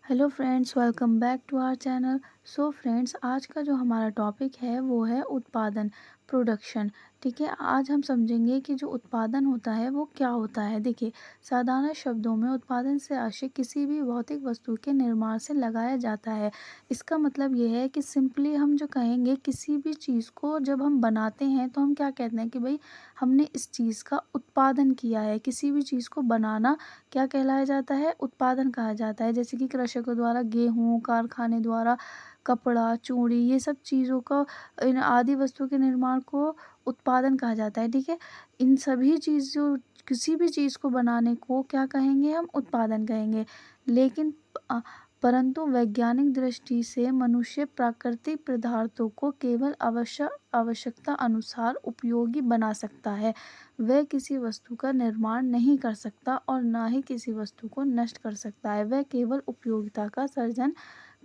Hello friends, welcome back to our channel. So friends, आज का जो हमारा टॉपिक है वो है उत्पादन, प्रोडक्शन। ठीक है, आज हम समझेंगे कि जो उत्पादन होता है वो क्या होता है। देखिए, साधारण शब्दों में उत्पादन से आशय किसी भी भौतिक वस्तु के निर्माण से लगाया जाता है। इसका मतलब ये है कि सिंपली हम जो कहेंगे, किसी भी चीज़ को जब हम बनाते हैं तो हम क्या कहते हैं कि भाई हमने इस चीज़ का उत्पादन किया है। किसी भी चीज़ को बनाना क्या कहलाया जाता है? उत्पादन कहा जाता है। जैसे कि कृषकों द्वारा गेहूँ, कारखाने द्वारा कपड़ा, चूड़ी, ये सब चीज़ों का, इन आदि वस्तुओं के निर्माण को उत्पादन कहा जाता है। ठीक है, इन सभी चीज़ों, किसी भी चीज़ को बनाने को क्या कहेंगे? हम उत्पादन कहेंगे। लेकिन अ, परंतु वैज्ञानिक दृष्टि से मनुष्य प्राकृतिक पदार्थों को केवल आवश्यकता अनुसार उपयोगी बना सकता है। वह किसी वस्तु का निर्माण नहीं कर सकता और ना ही किसी वस्तु को नष्ट कर सकता है। वह केवल उपयोगिता का सर्जन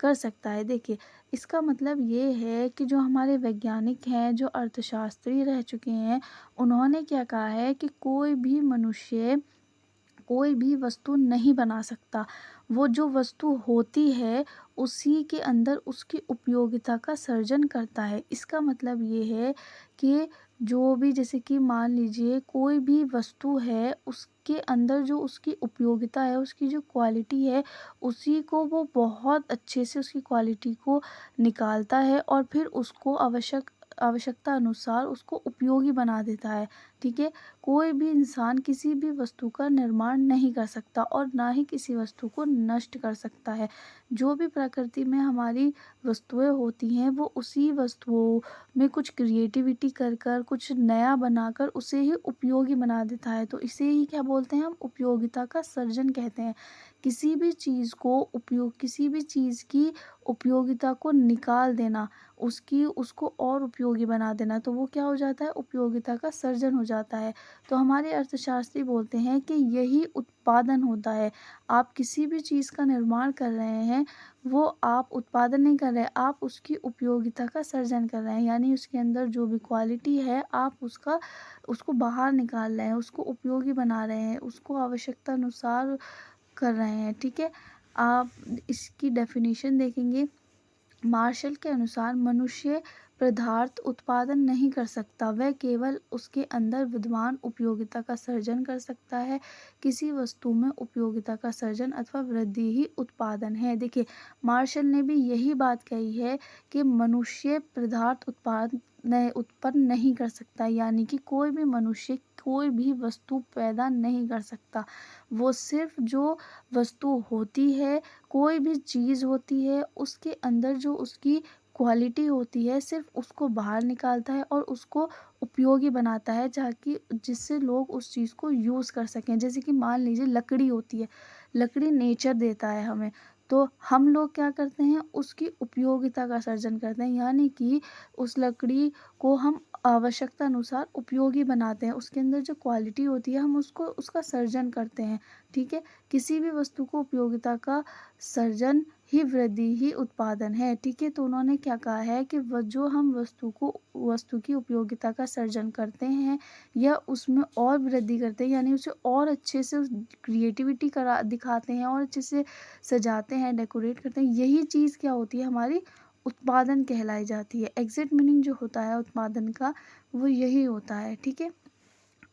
कर सकता है। देखिए, इसका मतलब ये है कि जो हमारे वैज्ञानिक हैं, जो अर्थशास्त्री रह चुके हैं, उन्होंने क्या कहा है कि कोई भी मनुष्य कोई भी वस्तु नहीं बना सकता। वो जो वस्तु होती है उसी के अंदर उसकी उपयोगिता का सर्जन करता है। इसका मतलब ये है कि जो भी, जैसे कि मान लीजिए कोई भी वस्तु है, उसके अंदर जो उसकी उपयोगिता है, उसकी जो क्वालिटी है, उसी को वो बहुत अच्छे से उसकी क्वालिटी को निकालता है और फिर उसको आवश्यकता अनुसार उसको उपयोगी बना देता है। ठीक है, कोई भी इंसान किसी भी वस्तु का निर्माण नहीं कर सकता और ना ही किसी वस्तु को नष्ट कर सकता है। जो भी प्रकृति में हमारी वस्तुएं होती हैं, वो उसी वस्तुओं में कुछ क्रिएटिविटी कर कर, कुछ नया बनाकर उसे ही उपयोगी बना देता है। तो इसे ही क्या बोलते हैं? हम उपयोगिता का सर्जन कहते हैं। किसी भी चीज़ की उपयोगिता को निकाल देना, उसको और उपयोगी बना देना, तो वो क्या हो जाता है? उपयोगिता का सर्जन हो जाता है। तो हमारे अर्थशास्त्री बोलते हैं कि यही उत्पादन होता है। आप किसी भी चीज़ का निर्माण कर रहे हैं, वो आप उत्पादन नहीं कर रहे, आप उसकी उपयोगिता का सर्जन कर रहे हैं। यानी उसके अंदर जो भी क्वालिटी है, आप उसको बाहर निकाल रहे हैं, उसको उपयोगी बना रहे हैं, उसको आवश्यकता अनुसार कर रहे हैं। ठीक है, आप इसकी डेफिनेशन देखेंगे। मार्शल के अनुसार मनुष्य पदार्थ उत्पादन नहीं कर सकता, वह केवल उसके अंदर विद्यमान उपयोगिता का सर्जन कर सकता है। किसी वस्तु में उपयोगिता का सर्जन अथवा वृद्धि ही उत्पादन है। देखिए, मार्शल ने भी यही बात कही है कि मनुष्य पदार्थ उत्पन्न नहीं कर सकता, यानी कि कोई भी मनुष्य कोई भी वस्तु पैदा नहीं कर सकता। वो सिर्फ जो वस्तु होती है, कोई भी चीज़ होती है, उसके अंदर जो उसकी क्वालिटी होती है, सिर्फ उसको बाहर निकालता है और उसको उपयोगी बनाता है, ताकि जिससे लोग उस चीज़ को यूज़ कर सकें। जैसे कि मान लीजिए लकड़ी होती है, लकड़ी नेचर देता है हमें, तो हम लोग क्या करते हैं? उसकी उपयोगिता का सर्जन करते हैं, यानी कि उस लकड़ी को हम आवश्यकता अनुसार उपयोगी बनाते हैं। उसके अंदर जो क्वालिटी होती है, हम उसका सर्जन करते हैं। ठीक है, किसी भी वस्तु को उपयोगिता का सर्जन ही वृद्धि ही उत्पादन है। ठीक है, तो उन्होंने क्या कहा है कि जो हम वस्तु की उपयोगिता का सर्जन करते हैं या उसमें और वृद्धि करते हैं, यानी उसे और अच्छे से क्रिएटिविटी करा दिखाते हैं और अच्छे से सजाते हैं, डेकोरेट करते हैं, यही चीज़ क्या होती है? हमारी उत्पादन कहलाई जाती है। एग्जैक्ट मीनिंग जो होता है उत्पादन का, वो यही होता है। ठीक है,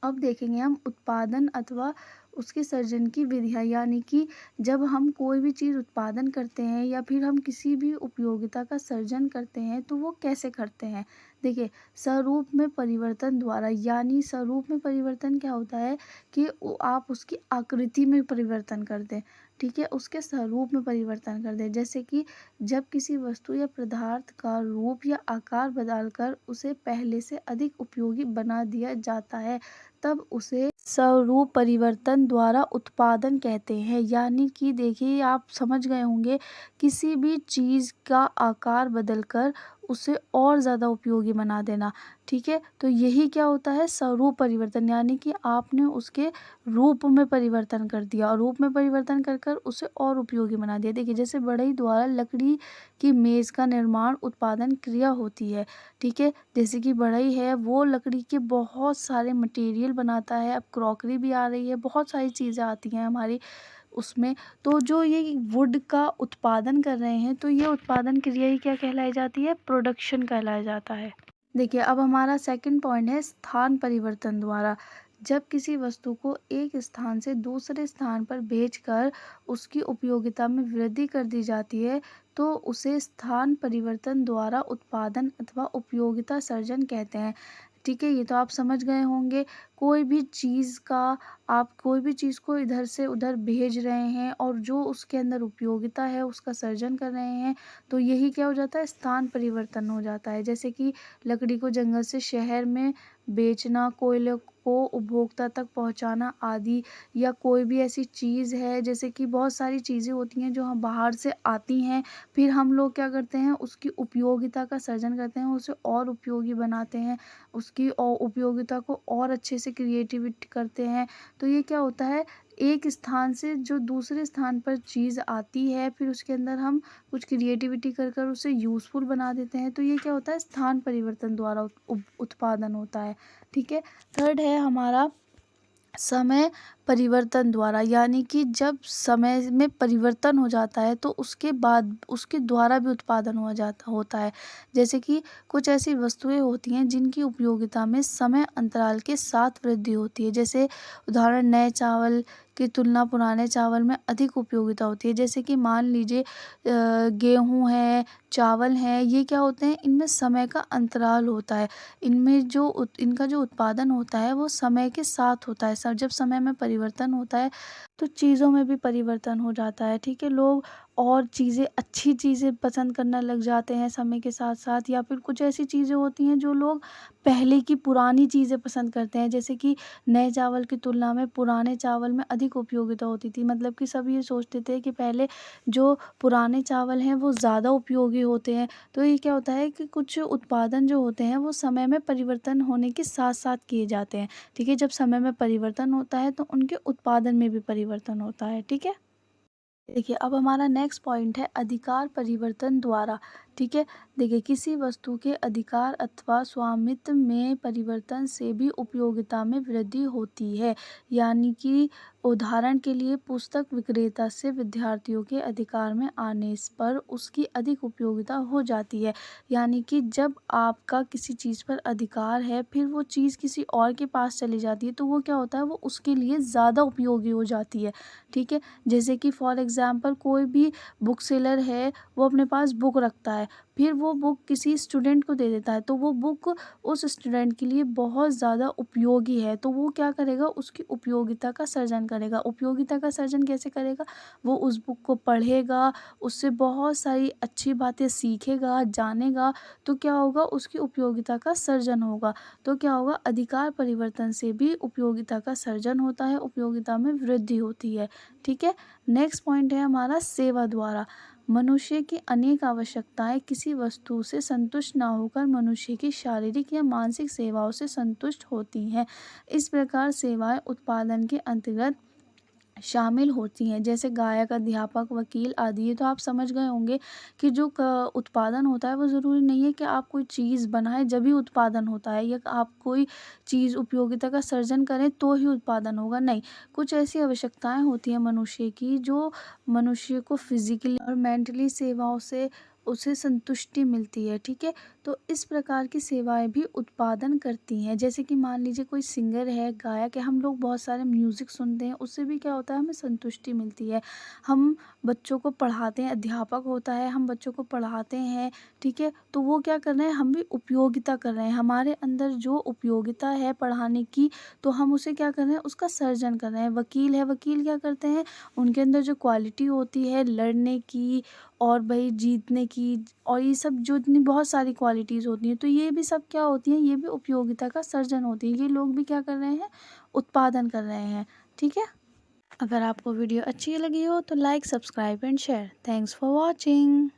अब देखेंगे हम उत्पादन अथवा उसके सर्जन की विधियाँ, यानी कि जब हम कोई भी चीज़ उत्पादन करते हैं या फिर हम किसी भी उपयोगिता का सर्जन करते हैं, तो वो कैसे करते हैं? देखिए, स्वरूप में परिवर्तन द्वारा, यानी स्वरूप में परिवर्तन क्या होता है कि आप उसकी आकृति में परिवर्तन कर दें। ठीक है, उसके स्वरूप में परिवर्तन कर दें। जैसे कि जब किसी वस्तु या पदार्थ का रूप या आकार बदलकर उसे पहले से अधिक उपयोगी बना दिया जाता है, तब उसे स्वरूप परिवर्तन द्वारा उत्पादन कहते हैं। यानी कि देखिए, आप समझ गए होंगे, किसी भी चीज़ का आकार बदलकर उसे और ज़्यादा उपयोगी बना देना। ठीक है, तो यही क्या होता है? स्वरूप परिवर्तन, यानी कि आपने उसके रूप में परिवर्तन कर दिया और रूप में परिवर्तन कर कर उसे और उपयोगी बना दिया। देखिए, जैसे बढ़ई द्वारा लकड़ी की मेज़ का निर्माण उत्पादन क्रिया होती है। ठीक है, जैसे कि बढ़ई है, वो लकड़ी के बहुत सारे मटेरियल बनाता है। अब क्रॉकरी भी आ रही है, बहुत सारी चीज़ें आती हैं हमारी उसमें, तो जो ये वुड का उत्पादन कर रहे हैं तो ये उत्पादन क्रिया ही क्या कहलाई जाती है, प्रोडक्शन कहलाया जाता है। देखिए अब हमारा सेकंड पॉइंट है स्थान परिवर्तन द्वारा। जब किसी वस्तु को एक स्थान से दूसरे स्थान पर भेजकर उसकी उपयोगिता में वृद्धि कर दी जाती है तो उसे स्थान परिवर्तन द्वारा उत्पादन अथवा उपयोगिता सर्जन कहते हैं। ठीक है, ये तो आप समझ गए होंगे। कोई भी चीज़ का, आप कोई भी चीज़ को इधर से उधर भेज रहे हैं और जो उसके अंदर उपयोगिता है उसका सर्जन कर रहे हैं तो यही क्या हो जाता है, स्थान परिवर्तन हो जाता है। जैसे कि लकड़ी को जंगल से शहर में बेचना, कोयले को उपभोक्ता तक पहुंचाना आदि, या कोई भी ऐसी चीज़ है, जैसे कि बहुत सारी चीज़ें होती हैं जो हम बाहर से आती हैं, फिर हम लोग क्या करते हैं, उसकी उपयोगिता का सर्जन करते हैं, उसे और उपयोगी बनाते हैं, उसकी उपयोगिता को और अच्छे से क्रिएटिविटी करते हैं। तो ये क्या होता है, एक स्थान से जो दूसरे स्थान पर चीज़ आती है फिर उसके अंदर हम कुछ क्रिएटिविटी कर कर उसे यूज़फुल बना देते हैं, तो ये क्या होता है, स्थान परिवर्तन द्वारा उत्पादन होता है। ठीक है, थर्ड है हमारा समय परिवर्तन द्वारा, यानी कि जब समय में परिवर्तन हो जाता है तो उसके बाद उसके द्वारा भी उत्पादन हो जाता होता है। जैसे कि कुछ ऐसी वस्तुएं होती हैं जिनकी उपयोगिता में समय अंतराल के साथ वृद्धि होती है। जैसे उदाहरण, नए चावल की तुलना पुराने चावल में अधिक उपयोगिता होती है। जैसे कि मान लीजिए गेहूँ है, चावल है, ये क्या होते हैं, इनमें समय का अंतराल होता है। इनमें जो इनका जो उत्पादन होता है वो समय के साथ होता है। जब समय में परिवर्तन होता है तो चीज़ों में भी परिवर्तन हो जाता है। ठीक है, लोग और चीज़ें, अच्छी चीज़ें पसंद करना लग जाते हैं समय के साथ साथ, या फिर कुछ ऐसी चीज़ें होती हैं जो लोग पहले की पुरानी चीज़ें पसंद करते हैं। जैसे कि नए चावल की तुलना में पुराने चावल में अधिक उपयोगिता होती थी, मतलब कि सब ये सोचते थे कि पहले जो पुराने चावल हैं वो ज़्यादा उपयोगी होते हैं। तो ये क्या होता है कि कुछ उत्पादन जो होते हैं वो समय में परिवर्तन होने के साथ साथ किए जाते हैं। ठीक है, जब समय में परिवर्तन होता है तो उनके उत्पादन में भी परिवर्तन होता है। ठीक है, देखिए अब हमारा नेक्स्ट पॉइंट है अधिकार परिवर्तन द्वारा। ठीक है, देखिए किसी वस्तु के अधिकार अथवा स्वामित्व में परिवर्तन से भी उपयोगिता में वृद्धि होती है। यानी कि उदाहरण के लिए पुस्तक विक्रेता से विद्यार्थियों के अधिकार में आने पर उसकी अधिक उपयोगिता हो जाती है। यानी कि जब आपका किसी चीज़ पर अधिकार है फिर वो चीज़ किसी और के पास चली जाती है तो वो क्या होता है, वो उसके लिए ज़्यादा उपयोगी हो जाती है। ठीक है, जैसे कि फॉर एग्ज़ाम्पल कोई भी बुक सेलर है, वो अपने पास बुक रखता है, फिर वो बुक किसी स्टूडेंट को दे देता है तो वो बुक उस स्टूडेंट के लिए बहुत ज़्यादा उपयोगी है, तो वो क्या करेगा, उसकी उपयोगिता का सर्जन करेगा। उपयोगिता का सर्जन कैसे करेगा, वो उस बुक को पढ़ेगा, उससे बहुत सारी अच्छी बातें सीखेगा, जानेगा, तो क्या होगा, उसकी उपयोगिता का सर्जन होगा। तो क्या होगा, अधिकार परिवर्तन से भी उपयोगिता का सर्जन होता है, उपयोगिता में वृद्धि होती है। ठीक है, नेक्स्ट पॉइंट है हमारा सेवा द्वारा। मनुष्य की अनेक आवश्यकताएं किसी वस्तु से संतुष्ट ना होकर मनुष्य की शारीरिक या मानसिक सेवाओं से संतुष्ट होती हैं। इस प्रकार सेवाएं उत्पादन के अंतर्गत शामिल होती हैं, जैसे गायक, अध्यापक, वकील आदि। ये तो आप समझ गए होंगे कि जो उत्पादन होता है वो ज़रूरी नहीं है कि आप कोई चीज़ बनाएं जब ही उत्पादन होता है, या आप कोई चीज़ उपयोगिता का सर्जन करें तो ही उत्पादन होगा, नहीं। कुछ ऐसी आवश्यकताएं होती हैं मनुष्य की जो मनुष्य को फिजिकली और मेंटली सेवाओं से उसे संतुष्टि मिलती है। ठीक है, तो इस प्रकार की सेवाएं भी उत्पादन करती हैं। जैसे कि मान लीजिए कोई सिंगर है, गायक है, हम लोग बहुत सारे म्यूज़िक सुनते हैं, उससे भी क्या होता है, हमें संतुष्टि मिलती है। हम बच्चों को पढ़ाते हैं, अध्यापक होता है, हम बच्चों को पढ़ाते हैं। ठीक है, तो वो क्या कर रहे हैं, हम भी उपयोगिता कर रहे हैं, हमारे अंदर जो उपयोगिता है पढ़ाने की तो हम उसे क्या कर रहे हैं, उसका सर्जन कर रहे हैं। वकील है, वकील क्या करते हैं, उनके अंदर जो क्वालिटी होती है लड़ने की और भाई जीतने की, और ये सब जो इतनी बहुत सारी क्वालिटीज़ होती हैं, तो ये भी सब क्या होती हैं, ये भी उपयोगिता का सर्जन होती है। ये लोग भी क्या कर रहे हैं, उत्पादन कर रहे हैं। ठीक है, अगर आपको वीडियो अच्छी लगी हो तो like, subscribe and share. Thanks for watching.